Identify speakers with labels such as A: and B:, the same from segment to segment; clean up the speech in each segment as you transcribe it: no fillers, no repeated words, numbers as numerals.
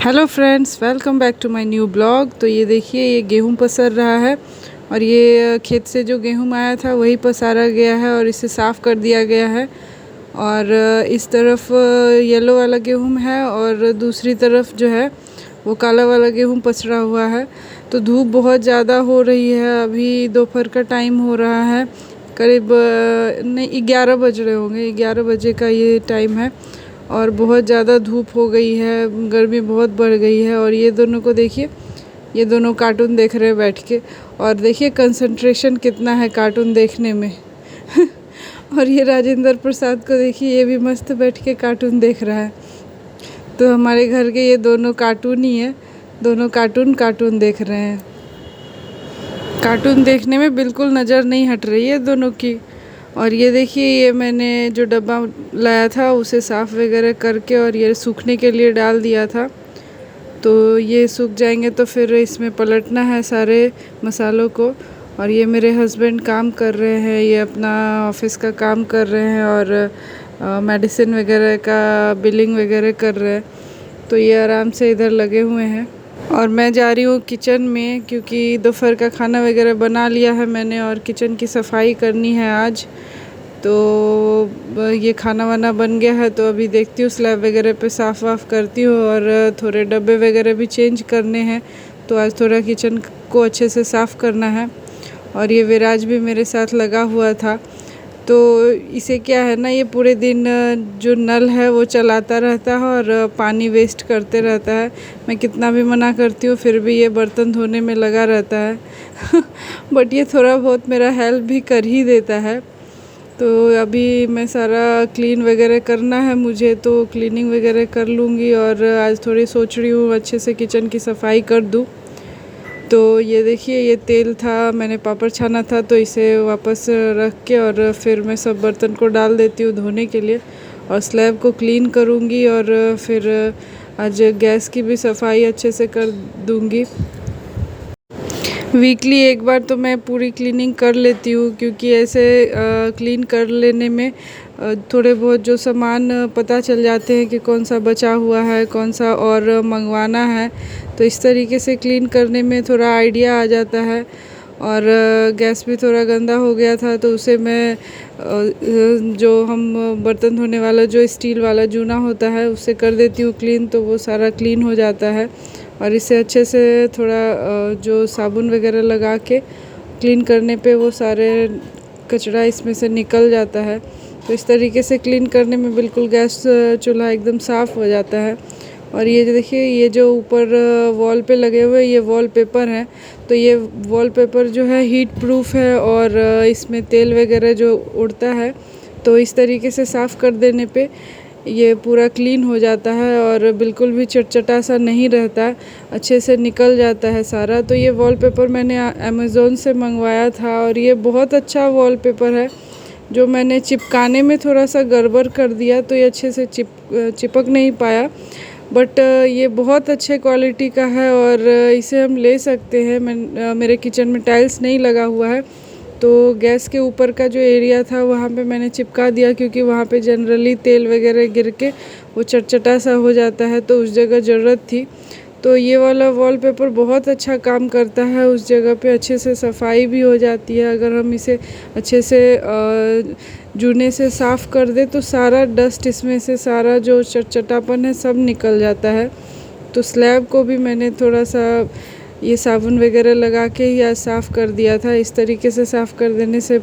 A: Hello friends, welcome back to my new blog. तो ये देखिए, ये गेहूं पसर रहा है और ये खेत से जो गेहूं आया था वही पसारा गया है और इसे साफ़ कर दिया गया है। और इस तरफ येलो वाला गेहूं है और दूसरी तरफ जो है वो काला वाला गेहूं पसरा हुआ है। तो धूप बहुत ज़्यादा हो रही है। अभी दोपहर का टाइम हो रहा है, करीब नहीं 11 बज रहे होंगे, 11 बजे का ये टाइम है और बहुत ज़्यादा धूप हो गई है, गर्मी बहुत बढ़ गई है। और ये दोनों को देखिए, ये दोनों कार्टून देख रहे हैं बैठ के। और देखिए कंसंट्रेशन कितना है कार्टून देखने में और ये राजेंद्र प्रसाद को देखिए, ये भी मस्त बैठ के कार्टून देख रहा है। तो हमारे घर के ये दोनों कार्टून ही है, दोनों कार्टून देख रहे हैं। कार्टून देखने में बिल्कुल नज़र नहीं हट रही है दोनों की। और ये देखिए, ये मैंने जो डब्बा लाया था उसे साफ़ वगैरह करके और ये सूखने के लिए डाल दिया था। तो ये सूख जाएंगे तो फिर इसमें पलटना है सारे मसालों को। और ये मेरे हस्बैंड काम कर रहे हैं, ये अपना ऑफिस का काम कर रहे हैं और मेडिसिन वगैरह का बिलिंग वगैरह कर रहे हैं। तो ये आराम से इधर लगे हुए हैं और मैं जा रही हूँ किचन में, क्योंकि दोपहर का खाना वगैरह बना लिया है मैंने और किचन की सफाई करनी है आज। तो ये खाना वाना बन गया है, तो अभी देखती हूँ स्लैब वगैरह पे साफ़ वाफ़ करती हूँ और थोड़े डब्बे वगैरह भी चेंज करने हैं। तो आज थोड़ा किचन को अच्छे से साफ़ करना है। और ये विराज भी मेरे साथ लगा हुआ था। तो इसे क्या है ना, ये पूरे दिन जो नल है वो चलाता रहता है और पानी वेस्ट करते रहता है। मैं कितना भी मना करती हूँ फिर भी ये बर्तन धोने में लगा रहता है बट ये थोड़ा बहुत मेरा हेल्प भी कर ही देता है। तो अभी मैं सारा क्लीन वगैरह करना है मुझे, तो क्लीनिंग वगैरह कर लूँगी और आज थोड़ी सोच रही हूँ अच्छे से किचन की सफाई कर दूँ। तो ये देखिए, ये तेल था, मैंने पापड़ छाना था तो इसे वापस रख के और फिर मैं सब बर्तन को डाल देती हूँ धोने के लिए और स्लैब को क्लीन करूँगी और फिर आज गैस की भी सफाई अच्छे से कर दूँगी। वीकली एक बार तो मैं पूरी क्लीनिंग कर लेती हूँ, क्योंकि ऐसे क्लीन कर लेने में थोड़े बहुत जो सामान पता चल जाते हैं कि कौन सा बचा हुआ है, कौन सा और मंगवाना है। तो इस तरीके से क्लीन करने में थोड़ा आइडिया आ जाता है। और गैस भी थोड़ा गंदा हो गया था तो उसे मैं जो हम बर्तन धोने वाला जो स्टील वाला जूना होता है उससे कर देती हूँ क्लीन, तो वो सारा क्लीन हो जाता है। और इसे अच्छे से थोड़ा जो साबुन वगैरह लगा के क्लीन करने पे वो सारे कचरा इसमें से निकल जाता है। तो इस तरीके से क्लीन करने में बिल्कुल गैस चूल्हा एकदम साफ़ हो जाता है। और ये देखिए, ये जो ऊपर वॉल पे लगे हुए ये वॉलपेपर हैं। तो ये वॉलपेपर जो है हीट प्रूफ है और इसमें तेल वगैरह जो उड़ता है तो इस तरीके से साफ़ कर देने पे ये पूरा क्लीन हो जाता है और बिल्कुल भी चटचटा सा नहीं रहता, अच्छे से निकल जाता है सारा। तो ये वॉलपेपर मैंने अमेज़ोन से मंगवाया था और ये बहुत अच्छा वॉलपेपर है। जो मैंने चिपकाने में थोड़ा सा गड़बड़ कर दिया तो ये अच्छे से चिपक नहीं पाया, बट ये बहुत अच्छे क्वालिटी का है और इसे हम ले सकते हैं। मेरे किचन में टाइल्स नहीं लगा हुआ है तो गैस के ऊपर का जो एरिया था वहाँ पे मैंने चिपका दिया, क्योंकि वहाँ पे जनरली तेल वगैरह गिर के वो चटचटा सा हो जाता है तो उस जगह ज़रूरत थी। तो ये वाला वॉलपेपर बहुत अच्छा काम करता है, उस जगह पे अच्छे से सफाई भी हो जाती है। अगर हम इसे अच्छे से जूने से साफ़ कर दे तो सारा डस्ट इसमें से, सारा जो चटचटापन है सब निकल जाता है। तो स्लैब को भी मैंने थोड़ा सा ये साबुन वगैरह लगा के ही आज साफ़ कर दिया था। इस तरीके से साफ़ कर देने से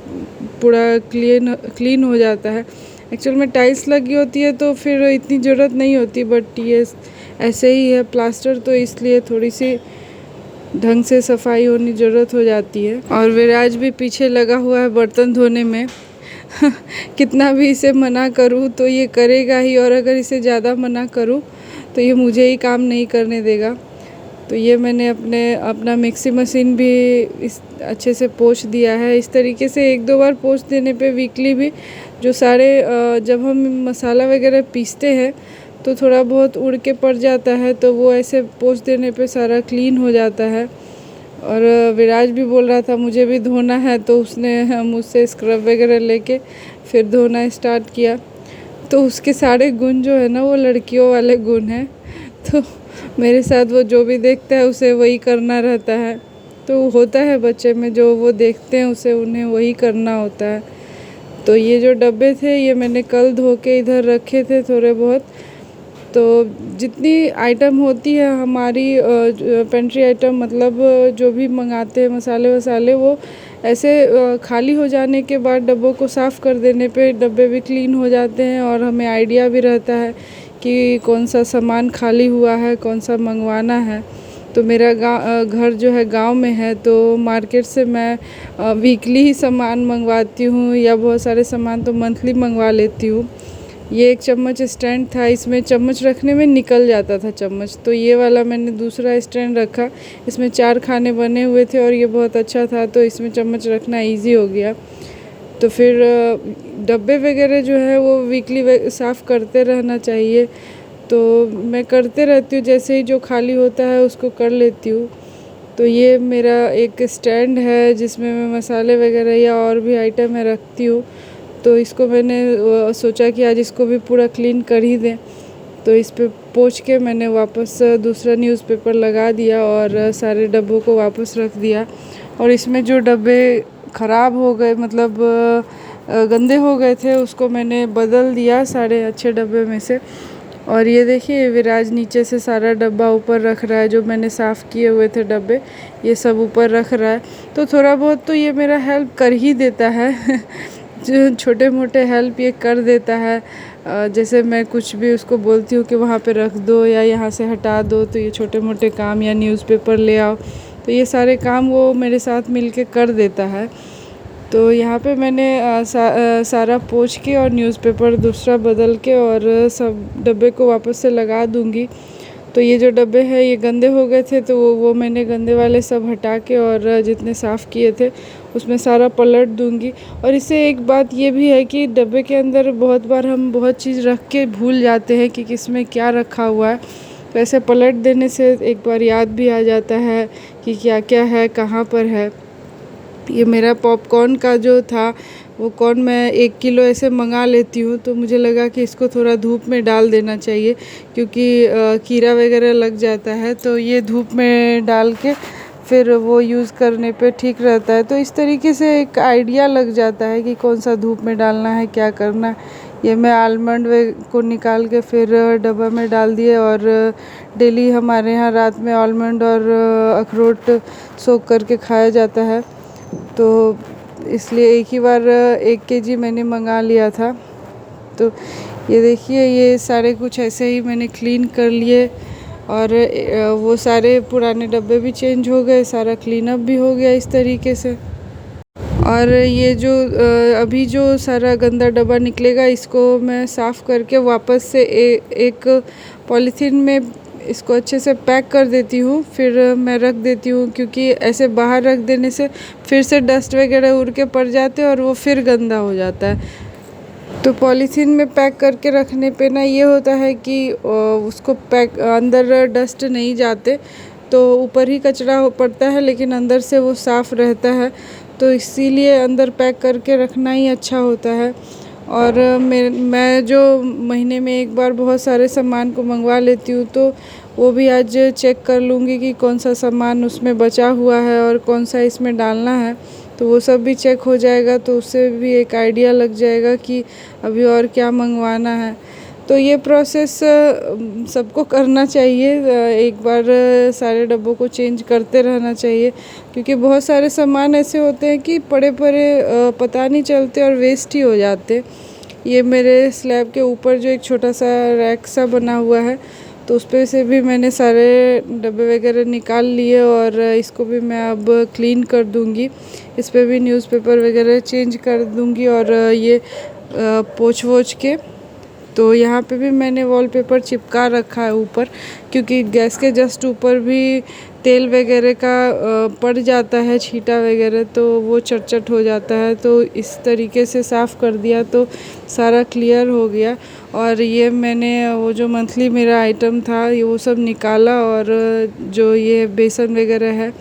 A: पूरा क्लीन हो जाता है। एक्चुअल में टाइल्स लगी होती है तो फिर इतनी ज़रूरत नहीं होती, बट ये ऐसे ही है प्लास्टर, तो इसलिए थोड़ी सी ढंग से सफाई होनी ज़रूरत हो जाती है। और विराज भी पीछे लगा हुआ है बर्तन धोने में कितना भी इसे मना करूँ तो ये करेगा ही, और अगर इसे ज़्यादा मना करूँ तो ये मुझे ही काम नहीं करने देगा। तो ये मैंने अपना मिक्सी मशीन भी इस अच्छे से पोंछ दिया है। इस तरीके से एक दो बार पोंछ देने पे वीकली भी जो सारे जब हम मसाला वगैरह पीसते हैं तो थोड़ा बहुत उड़ के पड़ जाता है, तो वो ऐसे पोंछ देने पे सारा क्लीन हो जाता है। और विराज भी बोल रहा था मुझे भी धोना है, तो उसने मुझसे स्क्रब वगैरह लेके फिर धोना स्टार्ट किया। तो उसके सारे गुण जो है ना वो लड़कियों वाले गुण हैं। तो मेरे साथ वो जो भी देखता है उसे वही करना रहता है। तो होता है बच्चे में, जो वो देखते हैं उसे उन्हें वही करना होता है। तो ये जो डब्बे थे ये मैंने कल धो के इधर रखे थे थोड़े बहुत। तो जितनी आइटम होती है हमारी पेंट्री आइटम, मतलब जो भी मंगाते हैं मसाले वसाले, वो ऐसे खाली हो जाने के बाद डब्बों को साफ़ कर देने पे डब्बे भी क्लीन हो जाते हैं और हमें आइडिया भी रहता है कि कौन सा सामान खाली हुआ है, कौन सा मंगवाना है। तो मेरा घर जो है गांव में है, तो मार्केट से मैं वीकली ही सामान मंगवाती हूँ, या बहुत सारे सामान तो मंथली मंगवा लेती हूँ। ये एक चम्मच स्टैंड था, इसमें चम्मच रखने में निकल जाता था चम्मच, तो ये वाला मैंने दूसरा स्टैंड रखा। इसमें 4 खाने बने हुए थे और ये बहुत अच्छा था, तो इसमें चम्मच रखना इजी हो गया। तो फिर डब्बे वगैरह जो है वो वीकली साफ़ करते रहना चाहिए। तो मैं करते रहती हूँ, जैसे ही जो खाली होता है उसको कर लेती हूँ। तो ये मेरा एक स्टैंड है जिसमें मैं मसाले वगैरह या और भी आइटम मैं रखती हूँ। तो इसको मैंने सोचा कि आज इसको भी पूरा क्लीन कर ही दें। तो इस पे पोंछ के मैंने वापस दूसरा न्यूज़पेपर लगा दिया और सारे डब्बों को वापस रख दिया। और इसमें जो डब्बे ख़राब हो गए, मतलब गंदे हो गए थे, उसको मैंने बदल दिया सारे अच्छे डब्बे में से। और ये देखिए विराज नीचे से सारा डब्बा ऊपर रख रहा है, जो मैंने साफ़ किए हुए थे डब्बे ये सब ऊपर रख रहा है। तो थोड़ा बहुत तो ये मेरा हेल्प कर ही देता है जो छोटे मोटे हेल्प ये कर देता है। जैसे मैं कुछ भी उसको बोलती हूँ कि वहाँ पे रख दो या यहाँ से हटा दो, तो ये छोटे मोटे काम, या न्यूज़पेपर ले आओ, तो ये सारे काम वो मेरे साथ मिलके कर देता है। तो यहाँ पे मैंने सारा पोंछ के और न्यूज़पेपर दूसरा बदल के और सब डब्बे को वापस से लगा दूँगी। तो ये जो डब्बे हैं ये गंदे हो गए थे, तो वो मैंने गंदे वाले सब हटा के और जितने साफ़ किए थे उसमें सारा पलट दूँगी। और इससे एक बात ये भी है कि डब्बे के अंदर बहुत बार हम बहुत चीज़ रख के भूल जाते हैं कि किस में क्या रखा हुआ है। तो ऐसे पलट देने से एक बार याद भी आ जाता है कि क्या क्या है, कहाँ पर है। ये मेरा पॉपकॉर्न का जो था वो कॉर्न मैं 1 किलो ऐसे मंगा लेती हूँ, तो मुझे लगा कि इसको थोड़ा धूप में डाल देना चाहिए, क्योंकि कीड़ा वगैरह लग जाता है। तो ये धूप में डाल के फिर वो यूज़ करने पे ठीक रहता है। तो इस तरीके से एक आइडिया लग जाता है कि कौन सा धूप में डालना है, क्या करना है। ये मैं आलमंड को निकाल के फिर डब्बा में डाल दिए, और डेली हमारे यहाँ रात में आलमंड और अखरोट सोख करके खाया जाता है। तो इसलिए एक ही बार 1 केजी मैंने मंगा लिया था। तो ये देखिए ये सारे कुछ ऐसे ही मैंने क्लीन कर लिए, और वो सारे पुराने डब्बे भी चेंज हो गए, सारा क्लीन अप भी हो गया इस तरीके से। और ये जो अभी जो सारा गंदा डब्बा निकलेगा, इसको मैं साफ़ करके वापस से एक पॉलीथीन में इसको अच्छे से पैक कर देती हूँ, फिर मैं रख देती हूँ, क्योंकि ऐसे बाहर रख देने से फिर से डस्ट वगैरह उड़ के पड़ जाते हैं और वो फिर गंदा हो जाता है। तो पॉलीथीन में पैक करके रखने पे ना ये होता है कि उसको पैक अंदर डस्ट नहीं जाते, तो ऊपर ही कचरा पड़ता है लेकिन अंदर से वो साफ़ रहता है। तो इसीलिए अंदर पैक करके रखना ही अच्छा होता है। और मैं जो महीने में एक बार बहुत सारे सामान को मंगवा लेती हूँ, तो वो भी आज चेक कर लूँगी कि कौन सा सामान उसमें बचा हुआ है और कौन सा इसमें डालना है। तो वो सब भी चेक हो जाएगा, तो उससे भी एक आइडिया लग जाएगा कि अभी और क्या मंगवाना है। तो ये प्रोसेस सबको करना चाहिए, एक बार सारे डब्बों को चेंज करते रहना चाहिए, क्योंकि बहुत सारे सामान ऐसे होते हैं कि पड़े पड़े पता नहीं चलते और वेस्ट ही हो जाते। ये मेरे स्लैब के ऊपर जो एक छोटा सा रैक सा बना हुआ है, तो उस पे से भी मैंने सारे डब्बे वगैरह निकाल लिए, और इसको भी मैं अब क्लीन कर दूँगी। इस पे भी न्यूज़पेपर वगैरह चेंज कर दूँगी, और ये पोंछ वोछ के। तो यहाँ पे भी मैंने वॉलपेपर चिपका रखा है ऊपर, क्योंकि गैस के जस्ट ऊपर भी तेल वगैरह का पड़ जाता है, छींटा वगैरह, तो वो चट हो जाता है। तो इस तरीके से साफ़ कर दिया तो सारा क्लियर हो गया। और ये मैंने वो जो मंथली मेरा आइटम था ये वो सब निकाला, और जो ये बेसन वगैरह है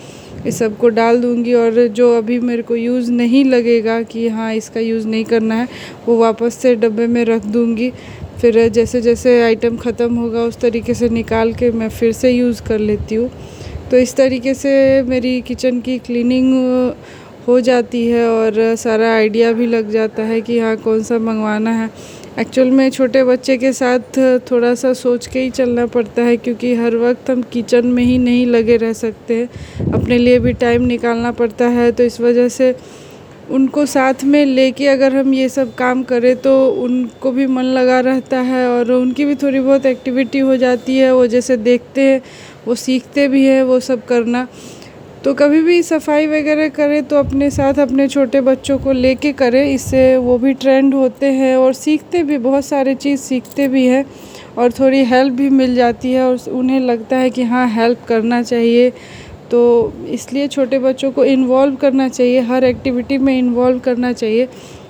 A: इस सब को डाल दूँगी, और जो अभी मेरे को यूज़ नहीं लगेगा कि हाँ इसका यूज़ नहीं करना है, वो वापस से डब्बे में रख दूँगी। फिर जैसे जैसे आइटम ख़त्म होगा उस तरीके से निकाल के मैं फिर से यूज़ कर लेती हूँ। तो इस तरीके से मेरी किचन की क्लीनिंग हो जाती है और सारा आइडिया भी लग जाता है कि हाँ कौन सा मंगवाना है। एक्चुअल में छोटे बच्चे के साथ थोड़ा सा सोच के ही चलना पड़ता है, क्योंकि हर वक्त हम किचन में ही नहीं लगे रह सकते हैं, अपने लिए भी टाइम निकालना पड़ता है। तो इस वजह से उनको साथ में लेके अगर हम ये सब काम करें तो उनको भी मन लगा रहता है और उनकी भी थोड़ी बहुत एक्टिविटी हो जाती है। वो जैसे देखते हैं वो सीखते भी हैं वो सब करना। तो कभी भी सफाई वगैरह करें तो अपने साथ अपने छोटे बच्चों को लेके करें, इससे वो भी ट्रेंड होते हैं और सीखते भी, बहुत सारे चीज़ सीखते भी हैं और थोड़ी हेल्प भी मिल जाती है और उन्हें लगता है कि हाँ हेल्प करना चाहिए। तो इसलिए छोटे बच्चों को इन्वॉल्व करना चाहिए, हर एक्टिविटी में इन्वॉल्व करना चाहिए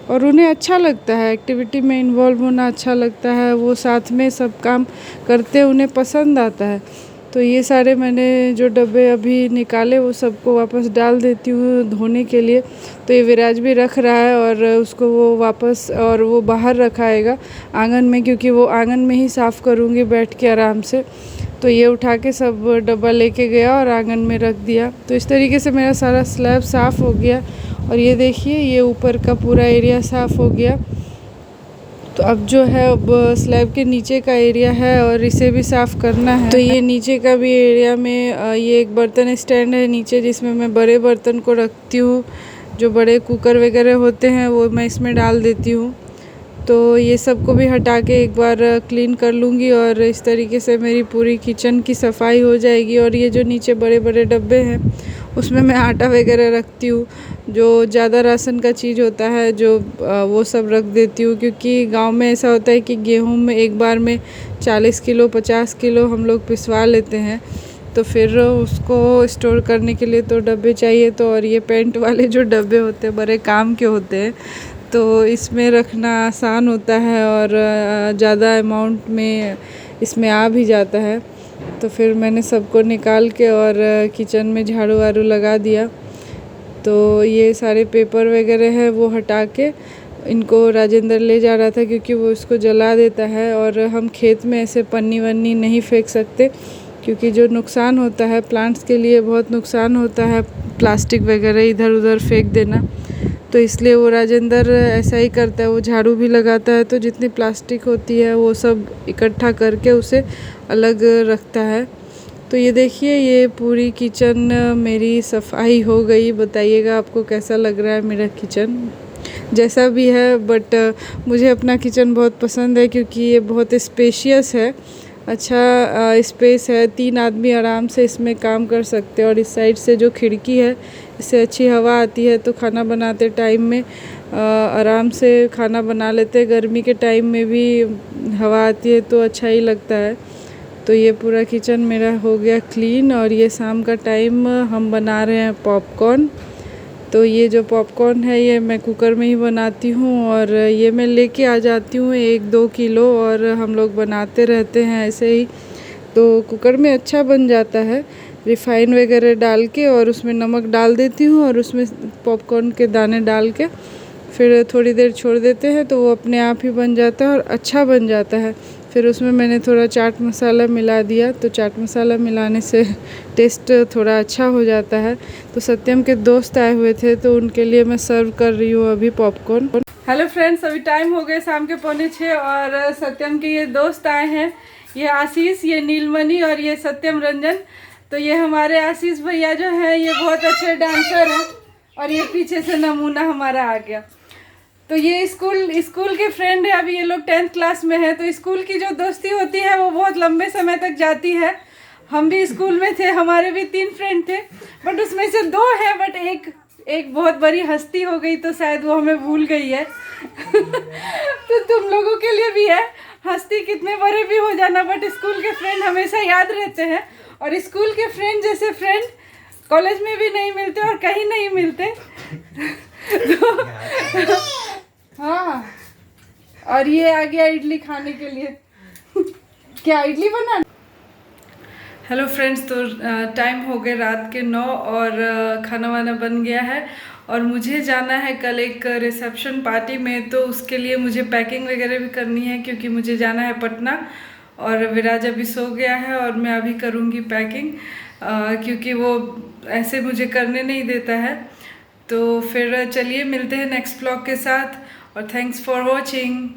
A: और उन्हें अच्छा लगता है, एक्टिविटी में इन्वॉल्व होना अच्छा लगता है, वो साथ में सब काम करते उन्हें पसंद आता है। तो ये सारे मैंने जो डब्बे अभी निकाले वो सबको वापस डाल देती हूँ धोने के लिए। तो ये विराज भी रख रहा है और उसको वो वापस, और वो बाहर रखाएगा आंगन में, क्योंकि वो आंगन में ही साफ़ करूँगी बैठ के आराम से। तो ये उठा के सब डब्बा लेके गया और आंगन में रख दिया। तो इस तरीके से मेरा सारा स्लैब साफ़ हो गया और ये देखिए ये ऊपर का पूरा एरिया साफ़ हो गया। तो अब जो है अब स्लैब के नीचे का एरिया है और इसे भी साफ़ करना है। तो ये नीचे का भी एरिया में ये एक बर्तन स्टैंड है नीचे, जिसमें मैं बड़े बर्तन को रखती हूँ, जो बड़े कुकर वगैरह होते हैं वो मैं इसमें डाल देती हूँ। तो ये सब को भी हटा के एक बार क्लीन कर लूँगी और इस तरीके से मेरी पूरी किचन की सफाई हो जाएगी। और ये जो नीचे बड़े बड़े डब्बे हैं उसमें मैं आटा वगैरह रखती हूँ, जो ज़्यादा राशन का चीज़ होता है जो वो सब रख देती हूँ, क्योंकि गांव में ऐसा होता है कि गेहूं में एक बार में 40 किलो 50 किलो हम लोग पिसवा लेते हैं। तो फिर उसको स्टोर करने के लिए तो डब्बे चाहिए। तो और ये पेंट वाले जो डब्बे होते हैं बड़े काम के होते हैं, तो इसमें रखना आसान होता है और ज़्यादा अमाउंट में इसमें आ भी जाता है। तो फिर मैंने सबको निकाल के और किचन में झाड़ू वाड़ू लगा दिया। तो ये सारे पेपर वगैरह है वो हटा के इनको राजेंद्र ले जा रहा था, क्योंकि वो इसको जला देता है और हम खेत में ऐसे पन्नी वन्नी नहीं फेंक सकते, क्योंकि जो नुकसान होता है प्लांट्स के लिए बहुत नुकसान होता है प्लास्टिक वगैरह इधर उधर फेंक देना। तो इसलिए वो राजेंद्र ऐसा ही करता है, वो झाड़ू भी लगाता है तो जितनी प्लास्टिक होती है वो सब इकट्ठा करके उसे अलग रखता है। तो ये देखिए ये पूरी किचन मेरी सफाई हो गई। बताइएगा आपको कैसा लग रहा है मेरा किचन, जैसा भी है, बट मुझे अपना किचन बहुत पसंद है क्योंकि ये बहुत स्पेशियस है, अच्छा स्पेस है, 3 आदमी आराम से इसमें काम कर सकते हैं। और इस साइड से जो खिड़की है इससे अच्छी हवा आती है, तो खाना बनाते टाइम में आराम से खाना बना लेते हैं। गर्मी के टाइम में भी हवा आती है तो अच्छा ही लगता है। तो ये पूरा किचन मेरा हो गया क्लीन। और ये शाम का टाइम हम बना रहे हैं पॉपकॉर्न। तो ये जो पॉपकॉर्न है ये मैं कुकर में ही बनाती हूँ और ये मैं लेके आ जाती हूँ 1-2 किलो और हम लोग बनाते रहते हैं ऐसे ही। तो कुकर में अच्छा बन जाता है, रिफ़ाइन वगैरह डाल के और उसमें नमक डाल देती हूँ और उसमें पॉपकॉर्न के दाने डाल के फिर थोड़ी देर छोड़ देते हैं तो वो अपने आप ही बन जाता है और अच्छा बन जाता है। फिर उसमें मैंने थोड़ा चाट मसाला मिला दिया, तो चाट मसाला मिलाने से टेस्ट थोड़ा अच्छा हो जाता है। तो सत्यम के दोस्त आए हुए थे तो उनके लिए मैं सर्व कर रही हूँ अभी पॉपकॉर्न। हेलो फ्रेंड्स, अभी टाइम हो गए शाम के 5:45 और सत्यम के ये दोस्त आए हैं, ये आशीष, ये नीलमणि और ये सत्यम रंजन। तो ये हमारे आशीष भैया जो है ये बहुत अच्छे डांसर हैं और ये पीछे से नमूना हमारा आ गया। तो ये स्कूल के फ्रेंड है, अभी ये लोग 10th क्लास में है। तो स्कूल की जो दोस्ती होती है वो बहुत लंबे समय तक जाती है। हम भी स्कूल में थे, हमारे भी 3 फ्रेंड थे, बट उसमें से 2 है, बट एक बहुत बड़ी हस्ती हो गई तो शायद वो हमें भूल गई है। तो तुम लोगों के लिए भी है, हस्ती कितने बड़े भी हो जाना बट स्कूल के फ्रेंड हमेशा याद रहते हैं। और स्कूल के फ्रेंड जैसे फ्रेंड कॉलेज में भी नहीं मिलते और कहीं नहीं मिलते। तो हाँ, और ये आ गया इडली खाने के लिए। क्या इडली बना? हेलो फ्रेंड्स, तो टाइम हो गए रात के 9 और खाना वाना बन गया है और मुझे जाना है कल एक रिसेप्शन पार्टी में। तो उसके लिए मुझे पैकिंग वगैरह भी करनी है क्योंकि मुझे जाना है पटना। और विराज अभी सो गया है और मैं अभी करूँगी पैकिंग, क्योंकि वो ऐसे मुझे करने नहीं देता है। तो फिर चलिए मिलते हैं नेक्स्ट ब्लॉग के साथ और थैंक्स फॉर वॉचिंग।